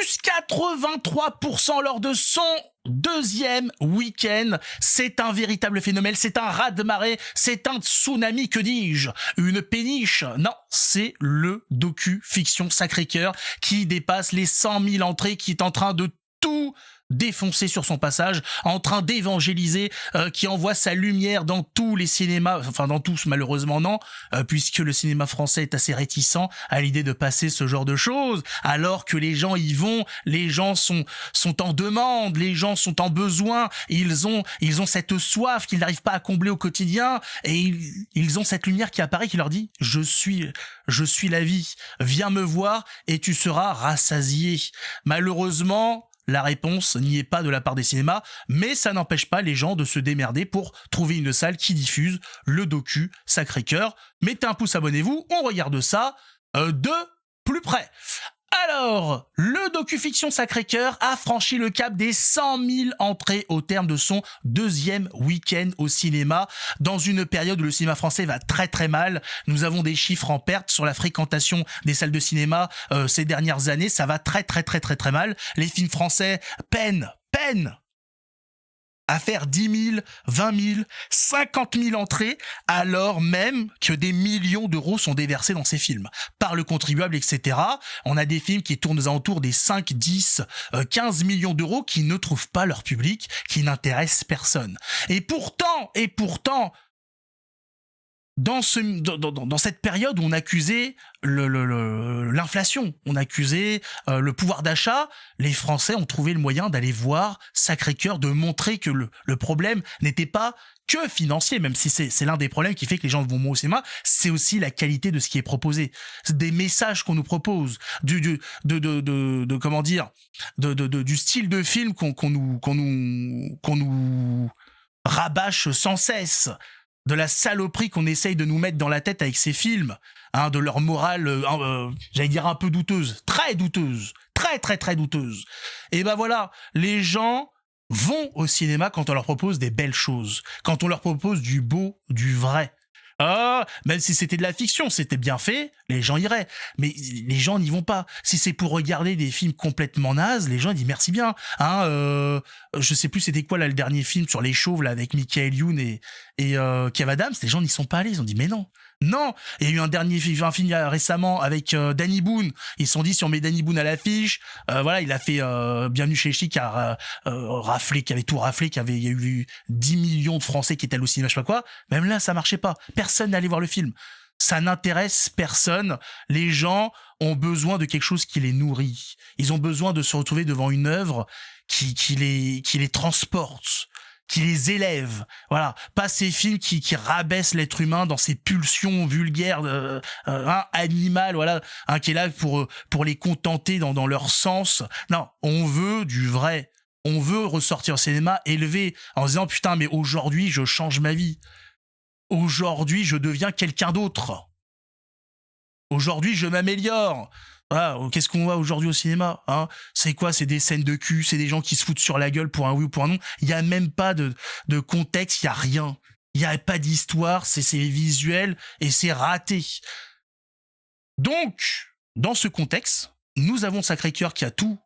plus 83% lors de son deuxième week-end. C'est un véritable phénomène, c'est un raz-de-marée, c'est un tsunami, que dis-je, une péniche. Non, c'est le docu-fiction Sacré-Cœur qui dépasse les 100 000 entrées, qui est en train de tout défoncé sur son passage, en train d'évangéliser, qui envoie sa lumière dans tous les cinémas, enfin dans tous malheureusement non, puisque le cinéma français est assez réticent à l'idée de passer ce genre de choses, alors que les gens y vont, les gens sont en demande, les gens sont en besoin, ils ont cette soif qu'ils n'arrivent pas à combler au quotidien, et ils ont cette lumière qui apparaît, qui leur dit je suis la vie, viens me voir et tu seras rassasié. Malheureusement, la réponse n'y est pas de la part des cinémas, mais ça n'empêche pas les gens de se démerder pour trouver une salle qui diffuse le docu Sacré-Cœur. Mettez un pouce, abonnez-vous, on regarde ça de plus près. Alors, le docu-fiction Sacré-Cœur a franchi le cap des 100 000 entrées au terme de son deuxième week-end au cinéma. Dans une période où le cinéma français va très très mal, nous avons des chiffres en perte sur la fréquentation des salles de cinéma ces dernières années. Ça va très très très très très mal. Les films français peinent à faire 10 000, 20 000, 50 000 entrées, alors même que des millions d'euros sont déversés dans ces films par le contribuable, etc. On a des films qui tournent aux alentours des 5, 10, 15 millions d'euros qui ne trouvent pas leur public, qui n'intéressent personne. Et pourtant, dans cette période où on accusait l'inflation, on accusait le pouvoir d'achat, les Français ont trouvé le moyen d'aller voir Sacré-Cœur, de montrer que le problème n'était pas que financier, même si c'est l'un des problèmes qui fait que les gens vont moins au cinéma, c'est aussi la qualité de ce qui est proposé, c'est des messages qu'on nous propose, du style de film qu'on nous rabâche sans cesse, de la saloperie qu'on essaye de nous mettre dans la tête avec ces films, de leur morale, j'allais dire un peu douteuse, très douteuse, très très très douteuse. Et ben voilà, les gens vont au cinéma quand on leur propose des belles choses, quand on leur propose du beau, du vrai. Même si c'était de la fiction, c'était bien fait, les gens iraient. Mais les gens n'y vont pas. Si c'est pour regarder des films complètement nazes, les gens disent merci bien. Je sais plus c'était quoi là le dernier film sur les chauves là avec Michael Youn et Kev Adams. Les gens n'y sont pas allés. Ils ont dit mais non. Non, il y a eu un film récemment avec Danny Boone. Ils se sont dit si on met Danny Boone à l'affiche, voilà, il a fait Bienvenue chez les Ch'tis qui a raflé, qui avait tout raflé, il y a eu 10 millions de Français qui étaient allés au cinéma, je sais pas quoi. Même là, ça marchait pas. Personne n'allait voir le film. Ça n'intéresse personne. Les gens ont besoin de quelque chose qui les nourrit. Ils ont besoin de se retrouver devant une œuvre qui les transporte, qui les élève, voilà, pas ces films qui rabaissent l'être humain dans ses pulsions vulgaires, animales, voilà, qui est là pour les contenter dans leur sens. Non, on veut du vrai. On veut ressortir au cinéma élevé en se disant putain, mais aujourd'hui je change ma vie. Aujourd'hui je deviens quelqu'un d'autre. Aujourd'hui je m'améliore. Voilà, qu'est-ce qu'on voit aujourd'hui au cinéma, C'est quoi? C'est des scènes de cul, c'est des gens qui se foutent sur la gueule pour un oui ou pour un non. Il y a même pas de contexte, il y a rien. Il y a pas d'histoire, c'est visuel et c'est raté. Donc, dans ce contexte, nous avons Sacré-Cœur qui a tout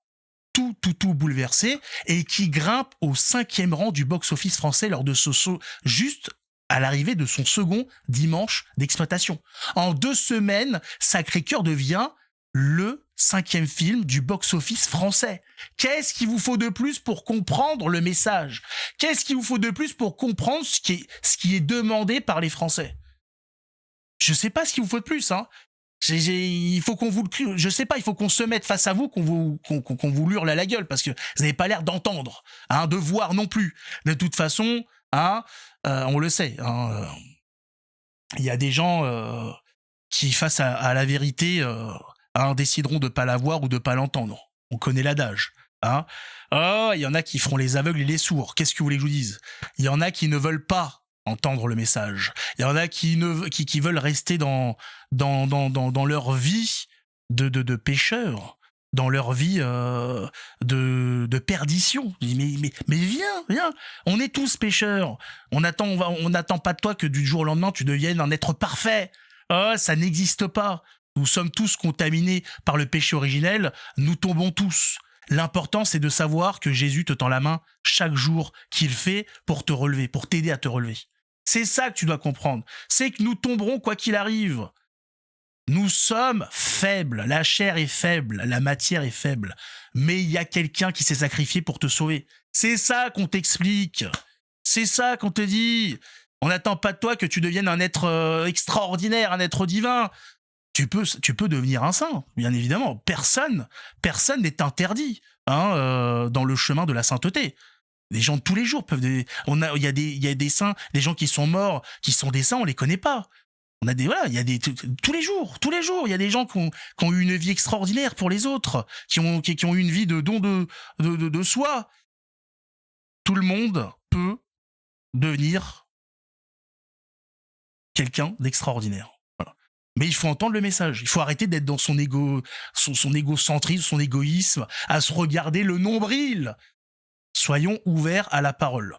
bouleversé et qui grimpe au 5e rang du box-office français lors de ce saut, juste à l'arrivée de son second dimanche d'exploitation. En 2 semaines, Sacré-Cœur devient le 5e film du box-office français. Qu'est-ce qu'il vous faut de plus pour comprendre le message? Qu'est-ce qu'il vous faut de plus pour comprendre ce qui est demandé par les Français? Je sais pas ce qu'il vous faut de plus, il faut qu'on vous je sais pas, il faut qu'on se mette face à vous, qu'on vous hurle à la gueule, parce que vous n'avez pas l'air d'entendre, de voir non plus. De toute façon, on le sait, il y a des gens qui, face à la vérité, décideront de pas la voir ou de pas l'entendre. On connaît l'adage. Il y en a qui feront les aveugles et les sourds. Qu'est-ce que vous voulez que je vous dise? Il y en a qui ne veulent pas entendre le message. Il y en a qui veulent rester dans leur vie de pécheurs, dans leur vie de perdition. Mais viens, on est tous pécheurs. On n'attend pas de toi que du jour au lendemain tu deviennes un être parfait. Ça n'existe pas. Nous sommes tous contaminés par le péché originel, nous tombons tous. L'important, c'est de savoir que Jésus te tend la main chaque jour qu'il fait pour te relever, pour t'aider à te relever. C'est ça que tu dois comprendre. C'est que nous tomberons quoi qu'il arrive. Nous sommes faibles, la chair est faible, la matière est faible, mais il y a quelqu'un qui s'est sacrifié pour te sauver. C'est ça qu'on t'explique, c'est ça qu'on te dit. On n'attend pas de toi que tu deviennes un être extraordinaire, un être divin. Tu peux devenir un saint, bien évidemment. Personne n'est interdit dans le chemin de la sainteté. Les gens de tous les jours peuvent... Il y a des saints, des gens qui sont morts, qui sont des saints, on les connaît pas. On a des voilà, il y a des tous les jours, il y a des gens qui ont eu une vie extraordinaire pour les autres, qui ont eu une vie de don de soi. Tout le monde peut devenir quelqu'un d'extraordinaire. Voilà. Mais il faut entendre le message. Il faut arrêter d'être dans son égocentrisme, son égoïsme, à se regarder le nombril. Soyons ouverts à la parole.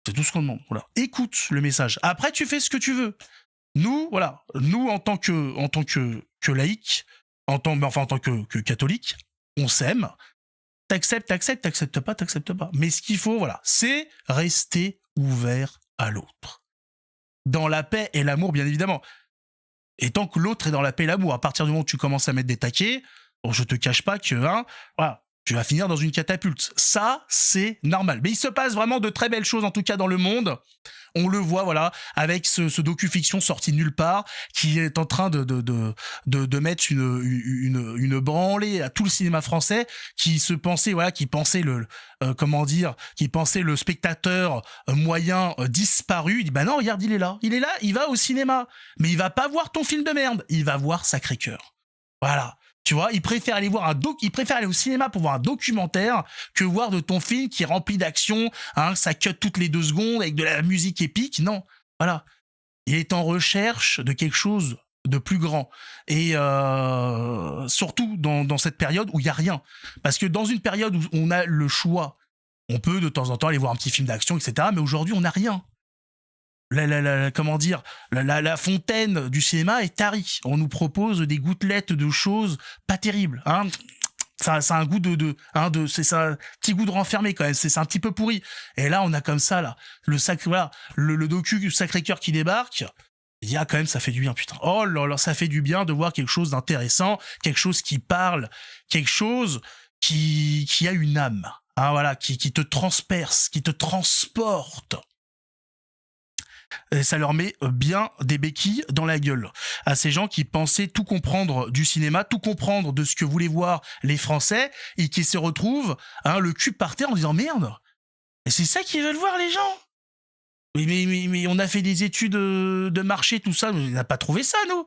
C'est tout ce qu'on demande. Voilà. Écoute le message. Après, tu fais ce que tu veux. Nous, voilà, nous en tant que laïcs, en tant que catholiques, on s'aime. T'acceptes pas. Mais ce qu'il faut, voilà, c'est rester ouvert à l'autre. Dans la paix et l'amour, bien évidemment. Et tant que l'autre est dans la paix et l'amour, à partir du moment où tu commences à mettre des taquets, bon, je te cache pas que, voilà, tu vas finir dans une catapulte. Ça, c'est normal. Mais il se passe vraiment de très belles choses, en tout cas dans le monde. On le voit, voilà, avec ce docu-fiction sorti de nulle part, qui est en train de mettre une branlée à tout le cinéma français, qui pensait le spectateur moyen disparu. Il dit, bah non, regarde, il est là, il va au cinéma. Mais il va pas voir ton film de merde, il va voir Sacré-Cœur. Voilà. Tu vois, il préfère aller au cinéma pour voir un documentaire que voir de ton film qui est rempli d'action, ça cut toutes les 2 secondes avec de la musique épique. Non, voilà. Il est en recherche de quelque chose de plus grand. Et surtout dans cette période où il n'y a rien. Parce que dans une période où on a le choix, on peut de temps en temps aller voir un petit film d'action, etc. Mais aujourd'hui, on n'a rien. La fontaine du cinéma est tarie. On nous propose des gouttelettes de choses pas terribles, Ça a un goût c'est ça, un petit goût de renfermé quand même. C'est un petit peu pourri. Et là, on a comme ça, là, le docu Sacré-Cœur qui débarque. Il y a quand même, ça fait du bien, putain. Oh là là, ça fait du bien de voir quelque chose d'intéressant, quelque chose qui parle, quelque chose qui a une âme. Voilà, qui te transperce, qui te transporte. Et ça leur met bien des béquilles dans la gueule à ces gens qui pensaient tout comprendre du cinéma, tout comprendre de ce que voulaient voir les Français et qui se retrouvent le cul par terre en disant merde, et c'est ça qu'ils veulent voir les gens. Mais on a fait des études de marché, tout ça, mais on n'a pas trouvé ça, nous.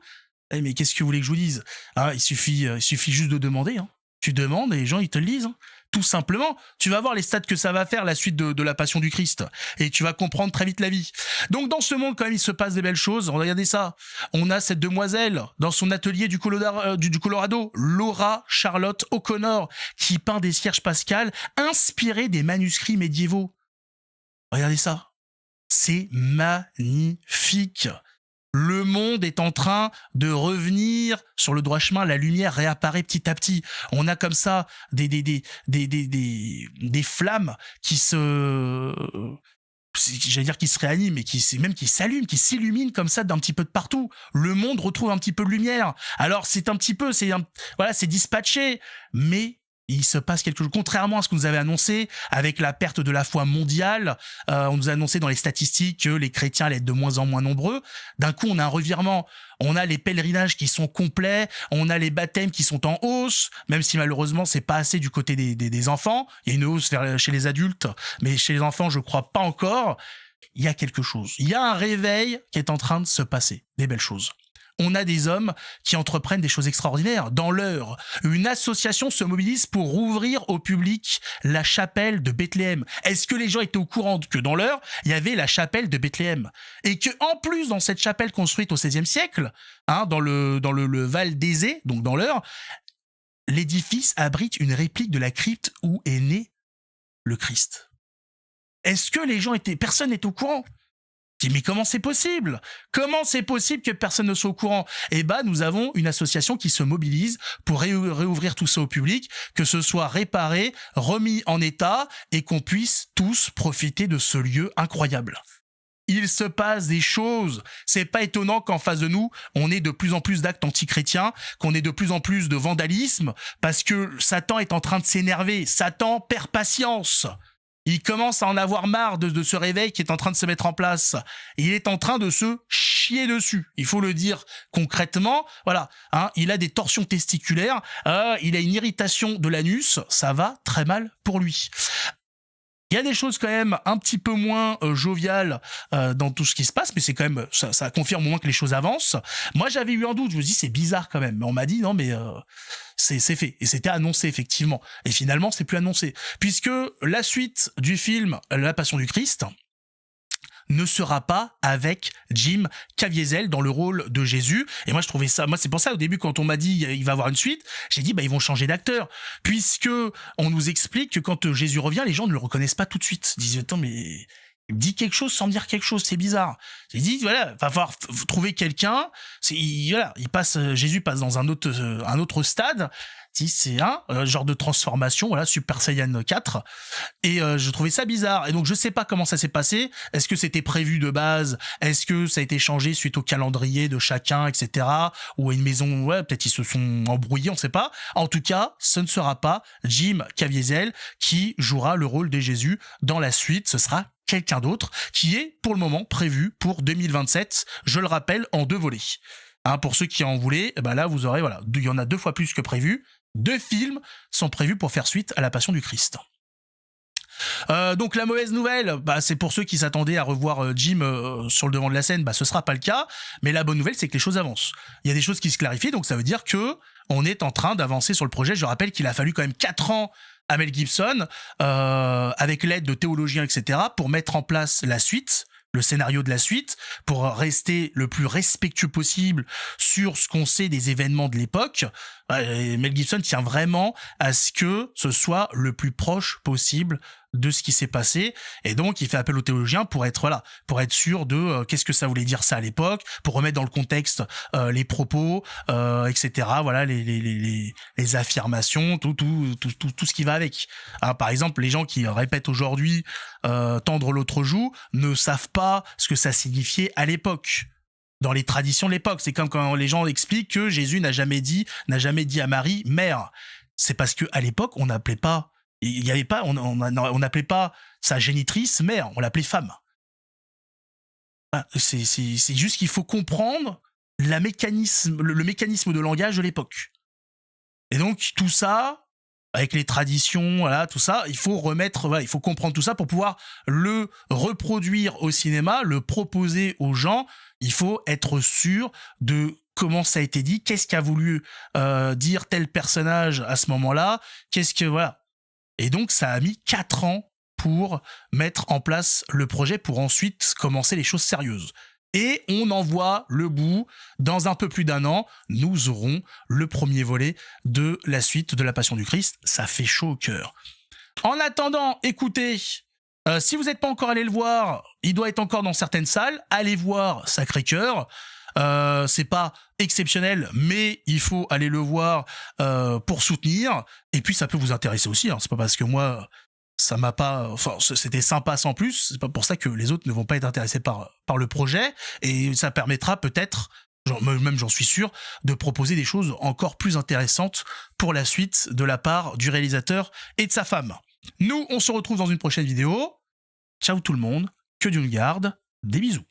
Mais qu'est-ce que vous voulez que je vous dise? Il suffit juste de demander. Tu demandes et les gens ils te le disent. Tout simplement, tu vas voir les stats que ça va faire la suite de la Passion du Christ et tu vas comprendre très vite la vie. Donc dans ce monde quand même il se passe des belles choses. Regardez ça, on a cette demoiselle dans son atelier du Colorado, Laura Charlotte O'Connor, qui peint des cierges pascales inspirés des manuscrits médiévaux. Regardez ça, c'est magnifique. Le monde est en train de revenir sur le droit chemin. La lumière réapparaît petit à petit. On a comme ça des flammes qui qui se réaniment, mais qui s'allument, qui s'illuminent comme ça d'un petit peu de partout. Le monde retrouve un petit peu de lumière. Alors c'est dispatché, mais il se passe quelque chose. Contrairement à ce que nous avait annoncé, avec la perte de la foi mondiale, on nous a annoncé dans les statistiques que les chrétiens allaient être de moins en moins nombreux. D'un coup, on a un revirement. On a les pèlerinages qui sont complets, on a les baptêmes qui sont en hausse, même si malheureusement, c'est pas assez du côté des enfants. Il y a une hausse chez les adultes, mais chez les enfants, je crois pas encore. Il y a quelque chose. Il y a un réveil qui est en train de se passer. Des belles choses. On a des hommes qui entreprennent des choses extraordinaires. Dans l'Eure, une association se mobilise pour rouvrir au public la chapelle de Bethléem. Est-ce que les gens étaient au courant que dans l'Eure, il y avait la chapelle de Bethléem? Et que en plus, dans cette chapelle construite au XVIe siècle, dans le Val d'Aisé, donc dans l'Eure, l'édifice abrite une réplique de la crypte où est né le Christ. Est-ce que les gens personne n'est au courant? Je dis, mais comment c'est possible? Comment c'est possible que personne ne soit au courant? Eh ben, nous avons une association qui se mobilise pour réouvrir tout ça au public, que ce soit réparé, remis en état et qu'on puisse tous profiter de ce lieu incroyable. Il se passe des choses. C'est pas étonnant qu'en face de nous, on ait de plus en plus d'actes antichrétiens, qu'on ait de plus en plus de vandalisme, parce que Satan est en train de s'énerver. Satan perd patience. Il commence à en avoir marre de ce réveil qui est en train de se mettre en place. Il est en train de se chier dessus. Il faut le dire concrètement. Voilà, hein, il a des torsions testiculaires, il a une irritation de l'anus. Ça va très mal pour lui. Il y a des choses quand même un petit peu moins joviales dans tout ce qui se passe, mais c'est quand même ça confirme au moins que les choses avancent. Moi, j'avais eu un doute. Je me dis c'est bizarre quand même, mais on m'a dit non, mais c'est fait et c'était annoncé effectivement. Et finalement, c'est plus annoncé puisque la suite du film La Passion du Christ ne sera pas avec Jim Caviezel dans le rôle de Jésus. Et moi, je trouvais ça... Moi, c'est pour ça, au début, quand on m'a dit il va y avoir une suite, j'ai dit, ils vont changer d'acteur. Puisque on nous explique que quand Jésus revient, les gens ne le reconnaissent pas tout de suite. Ils disent, attends, mais... Il me dit quelque chose sans me dire quelque chose, c'est bizarre. J'ai dit, voilà, va falloir trouver quelqu'un. Jésus passe dans un autre stade. C'est un genre de transformation, voilà, Super Saiyan 4. Et je trouvais ça bizarre. Et donc, je sais pas comment ça s'est passé. Est-ce que c'était prévu de base? Est-ce que ça a été changé suite au calendrier de chacun, etc. Ou à une maison, ouais, peut-être ils se sont embrouillés, on sait pas. En tout cas, ce ne sera pas Jim Caviezel qui jouera le rôle de Jésus dans la suite. Ce sera quelqu'un d'autre qui est pour le moment prévu pour 2027, je le rappelle, en 2 volets. Pour ceux qui en voulaient, là vous aurez, voilà, il y en a 2 fois plus que prévu. 2 films sont prévus pour faire suite à La Passion du Christ. Donc la mauvaise nouvelle, c'est pour ceux qui s'attendaient à revoir Jim sur le devant de la scène, ce sera pas le cas. Mais la bonne nouvelle, c'est que les choses avancent. Il y a des choses qui se clarifient, donc ça veut dire que on est en train d'avancer sur le projet. Je rappelle qu'il a fallu quand même 4 ans à Mel Gibson, avec l'aide de théologiens, etc., pour mettre en place la suite, le scénario de la suite, pour rester le plus respectueux possible sur ce qu'on sait des événements de l'époque. Mel Gibson tient vraiment à ce que ce soit le plus proche possible de ce qui s'est passé, et donc il fait appel aux théologiens pour être sûr de qu'est-ce que ça voulait dire ça à l'époque, pour remettre dans le contexte les propos, etc. Voilà, les affirmations, tout ce qui va avec. Par exemple, les gens qui répètent aujourd'hui tendre l'autre joue ne savent pas ce que ça signifiait à l'époque. Dans les traditions de l'époque, c'est comme quand les gens expliquent que Jésus n'a jamais dit à Marie mère. C'est parce que à l'époque on n'appelait pas, on n'appelait pas sa génitrice mère, on l'appelait femme. C'est juste qu'il faut comprendre le mécanisme de langage de l'époque. Et donc tout ça, avec les traditions, voilà, tout ça, il faut comprendre tout ça pour pouvoir le reproduire au cinéma, le proposer aux gens. Il faut être sûr de comment ça a été dit, qu'est-ce qu'a voulu dire tel personnage à ce moment-là, voilà. Et donc ça a mis 4 ans pour mettre en place le projet, pour ensuite commencer les choses sérieuses. Et on en voit le bout. Dans un peu plus d'1 an, nous aurons le premier volet de la suite de La Passion du Christ. Ça fait chaud au cœur. En attendant, écoutez, si vous n'êtes pas encore allé le voir, il doit être encore dans certaines salles. Allez voir Sacré-Cœur. C'est pas exceptionnel, mais il faut aller le voir pour soutenir. Et puis ça peut vous intéresser aussi. C'est pas parce que moi... ça m'a pas, c'était sympa sans plus, c'est pas pour ça que les autres ne vont pas être intéressés par le projet, et ça permettra peut-être, même j'en suis sûr, de proposer des choses encore plus intéressantes pour la suite de la part du réalisateur et de sa femme. Nous, on se retrouve dans une prochaine vidéo. Ciao tout le monde, que Dieu nous garde, des bisous.